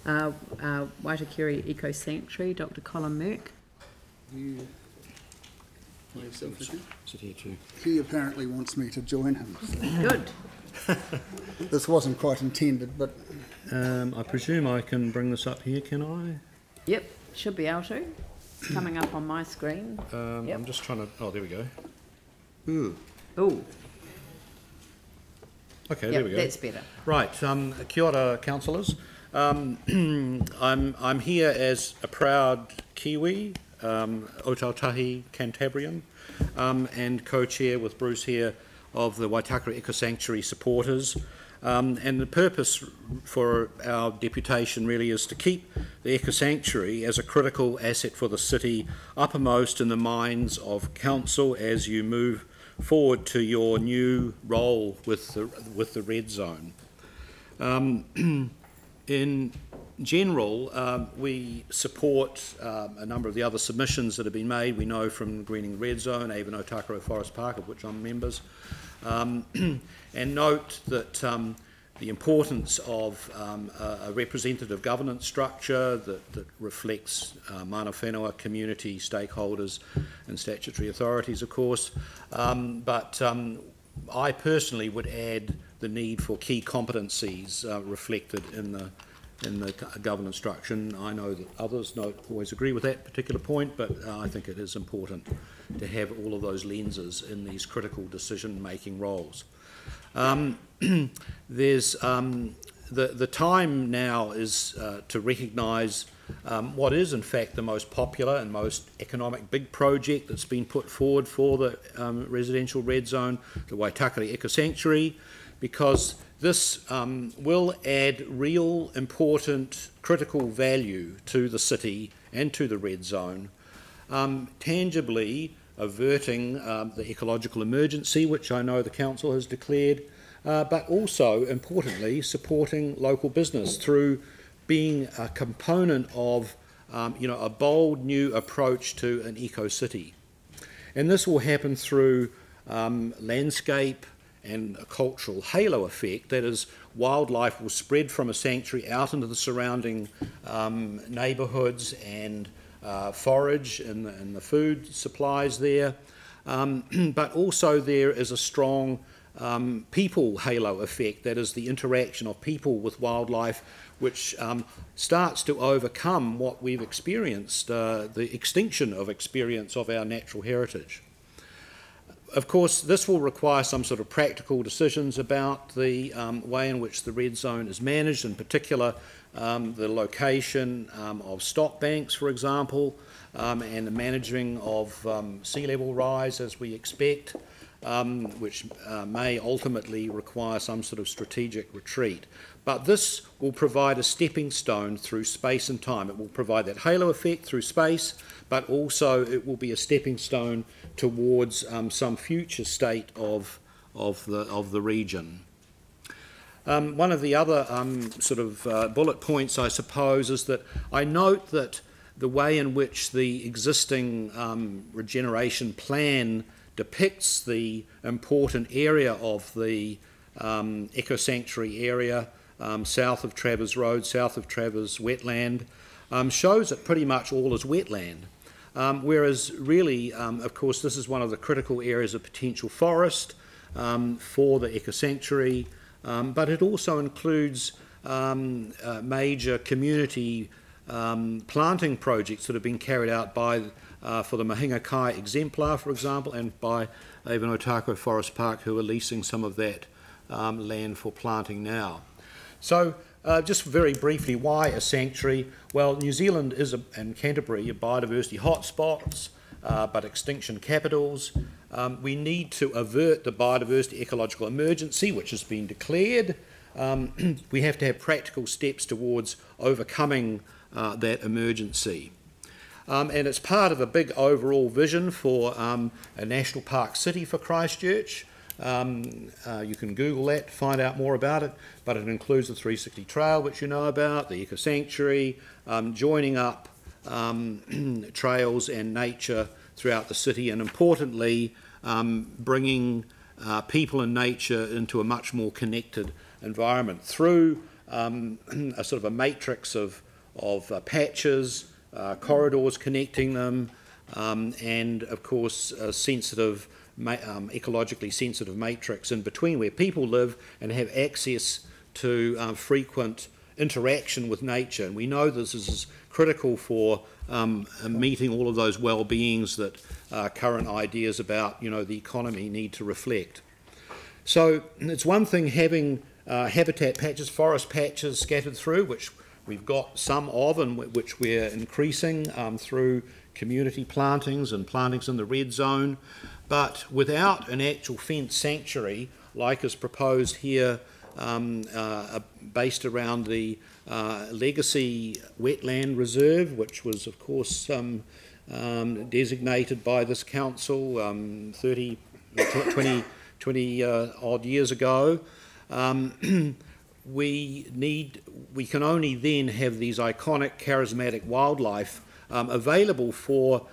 Waitakere Eco Sanctuary, Dr. Colin Merck. Sit here too. He apparently wants me to join him. Good. This wasn't quite intended, but... I presume I can bring this up here, can I? Yep, should be able to. It's coming up on my screen. Yep. I'm just trying to... Oh, there we go. Ooh. Okay, Yep, there we go. That's better. Right, kia ora, councillors. I'm here as a proud Kiwi, Otautahi Cantabrian, and co-chair with Bruce here of the Waitakere Eco Sanctuary supporters. And the purpose for our deputation really is to keep the Eco Sanctuary as a critical asset for the city uppermost in the minds of council as you move forward to your new role with the red zone. In general, we support a number of the other submissions that have been made. We know from Greening Red Zone, Avon Otakaro Forest Park, of which I'm members, and note that the importance of a representative governance structure that reflects mana whenua, community, stakeholders and statutory authorities, of course. But I personally would add the need for key competencies reflected in the governance structure. And I know that others don't always agree with that particular point, but I think it is important to have all of those lenses in these critical decision-making roles. There's the time now is to recognise what is in fact the most popular and most economic big project that's been put forward for the residential red zone, the Waitakere Eco Sanctuary, because this will add real important critical value to the city and to the red zone, tangibly averting the ecological emergency, which I know the council has declared, but also, importantly, supporting local business through being a component of a bold new approach to an eco-city. And this will happen through landscape and a cultural halo effect. That is, wildlife will spread from a sanctuary out into the surrounding neighbourhoods and forage and the food supplies there. But also there is a strong people halo effect, that is the interaction of people with wildlife, which starts to overcome what we've experienced, the extinction of experience of our natural heritage. Of course, this will require some sort of practical decisions about the way in which the red zone is managed, in particular the location of stock banks, for example, and the managing of sea level rise as we expect, which may ultimately require some sort of strategic retreat. But this will provide a stepping stone through space and time. It will provide that halo effect through space, but also it will be a stepping stone towards some future state of the region. One of the other bullet points, I suppose, is that I note that the way in which the existing regeneration plan depicts the important area of the Eco Sanctuary area, south of Travers Road, south of Travers Wetland, shows that pretty much all is wetland. Whereas really, of course, this is one of the critical areas of potential forest for the Eco Sanctuary, but it also includes major community planting projects that have been carried out by for the Mahinga Kai exemplar, for example, and by Avon Otakaro Forest Park, who are leasing some of that land for planting now. So just very briefly, why a sanctuary? Well, New Zealand is, and Canterbury, are biodiversity hotspots, but extinction capitals. We need to avert the biodiversity ecological emergency, which has been declared. We have to have practical steps towards overcoming that emergency. And it's part of a big overall vision for a national park city for Christchurch. You can Google that to find out more about it, but it includes the 360 Trail, which you know about, the Eco Sanctuary, joining up trails and nature throughout the city, and importantly, bringing people and nature into a much more connected environment through a sort of a matrix of patches, corridors connecting them, and of course a sensitive, ecologically sensitive matrix in between where people live and have access to frequent interaction with nature. And we know this is critical for meeting all of those well-beings that current ideas about, the economy need to reflect. So it's one thing having habitat patches, forest patches scattered through, which we've got some of and which we're increasing through community plantings and plantings in the red zone, but without an actual fenced sanctuary like is proposed here, based around the Legacy Wetland Reserve, which was of course designated by this council 20 odd years ago. We can only then have these iconic charismatic wildlife available for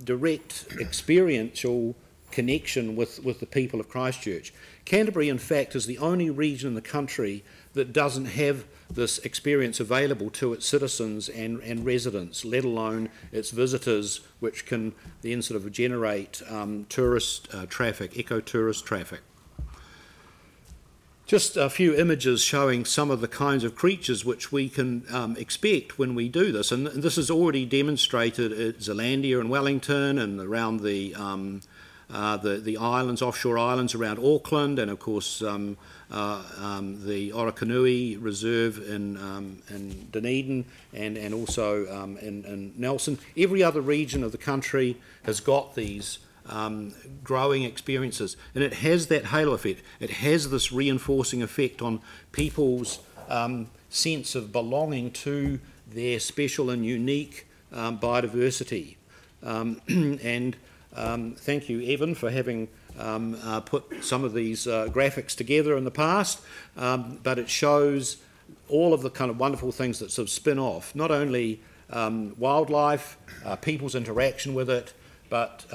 direct experiential connection with the people of Christchurch. Canterbury, in fact, is the only region in the country that doesn't have this experience available to its citizens and residents, let alone its visitors, which can then sort of generate tourist traffic, eco-tourist traffic. Just a few images showing some of the kinds of creatures which we can expect when we do this, and this is already demonstrated at Zealandia and Wellington and around the islands, offshore islands around Auckland, and of course the Orokonui Reserve in Dunedin, and also in Nelson. Every other region of the country has got these growing experiences, and it has that halo effect. It has this reinforcing effect on people's sense of belonging to their special and unique biodiversity. And thank you, Evan, for having put some of these graphics together in the past, but it shows all of the kind of wonderful things that sort of spin off, not only wildlife, people's interaction with it, but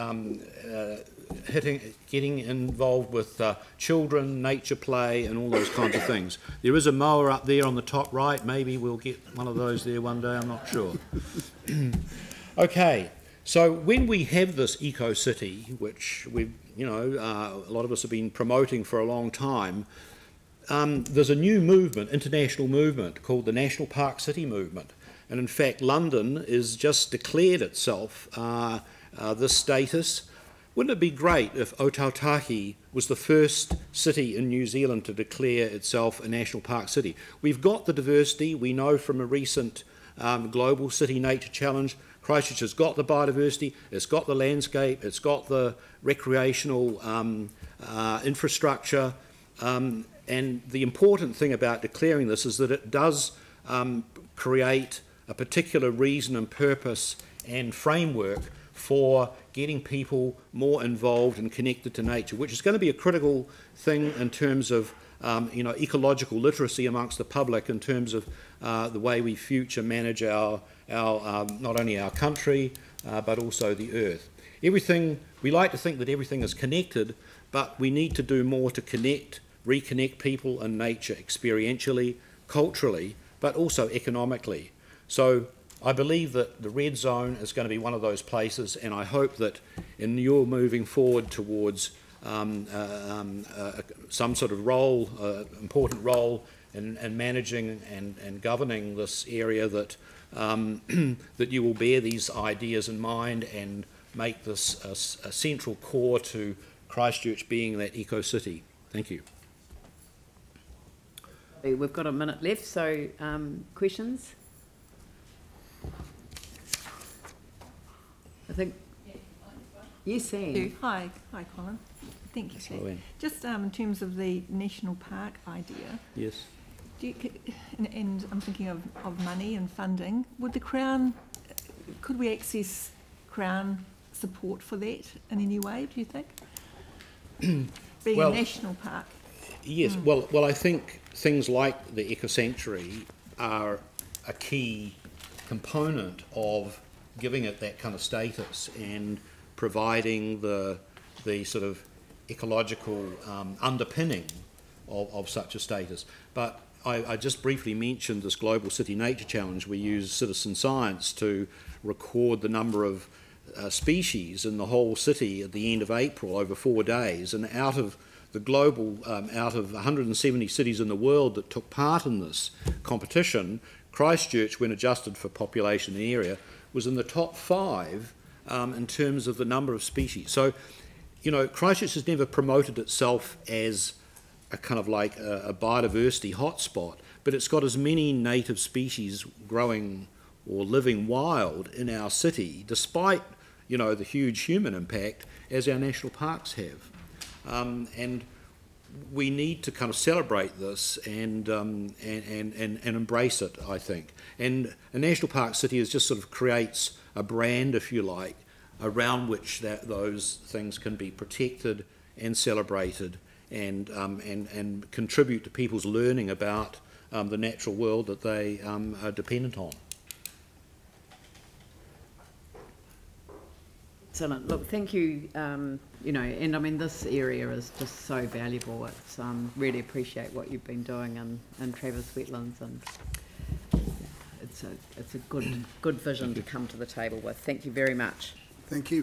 getting involved with children, nature play, and all those kinds of things. There is a mower up there on the top right. Maybe we'll get one of those there one day, I'm not sure. Okay, so when we have this eco-city, which we've, a lot of us have been promoting for a long time, there's a new movement, international movement, called the National Park City Movement. And in fact, London has just declared itself this status. Wouldn't it be great if Ōtautahi was the first city in New Zealand to declare itself a national park city? We've got the diversity. We know from a recent Global City Nature Challenge, Christchurch has got the biodiversity, it's got the landscape, it's got the recreational infrastructure, and the important thing about declaring this is that it does create a particular reason and purpose and framework for getting people more involved and connected to nature, which is going to be a critical thing in terms of ecological literacy amongst the public, in terms of the way we future manage our not only our country but also the earth. Everything, we like to think that everything is connected, but we need to do more to reconnect people and nature experientially, culturally, but also economically. So I believe that the red zone is going to be one of those places, and I hope that in your moving forward towards some sort of role, important role in managing and governing this area, that that you will bear these ideas in mind and make this a central core to Christchurch being that eco-city. Thank you. We've got a minute left, so questions? I think. Yes, Sam. Hi, Colin. Thank you, Steve. Just in terms of the national park idea. Yes. And I'm thinking of money and funding. Would the Crown, could we access Crown support for that in any way, do you think? Being a national park. Yes. Well, I think things like the Eco Sanctuary are a key component of giving it that kind of status and providing the sort of ecological underpinning of such a status. But I just briefly mentioned this Global City Nature Challenge. We use citizen science to record the number of species in the whole city at the end of April over 4 days, and out of the global, out of 170 cities in the world that took part in this competition, Christchurch, when adjusted for population and area, was in the top 5 in terms of the number of species. So, you know, Christchurch has never promoted itself as a kind of like a biodiversity hotspot, but it's got as many native species growing or living wild in our city, despite, you know, the huge human impact, as our national parks have. And we need to kind of celebrate this and embrace it, I think. And a national park city is just sort of creates a brand, if you like, around which those things can be protected and celebrated and contribute to people's learning about the natural world that they are dependent on. Excellent. Look, thank you. You know, and I mean, this area is just so valuable. It's really appreciate what you've been doing in Travis Wetlands, and it's a good vision to come to the table with. Thank you very much. thank you.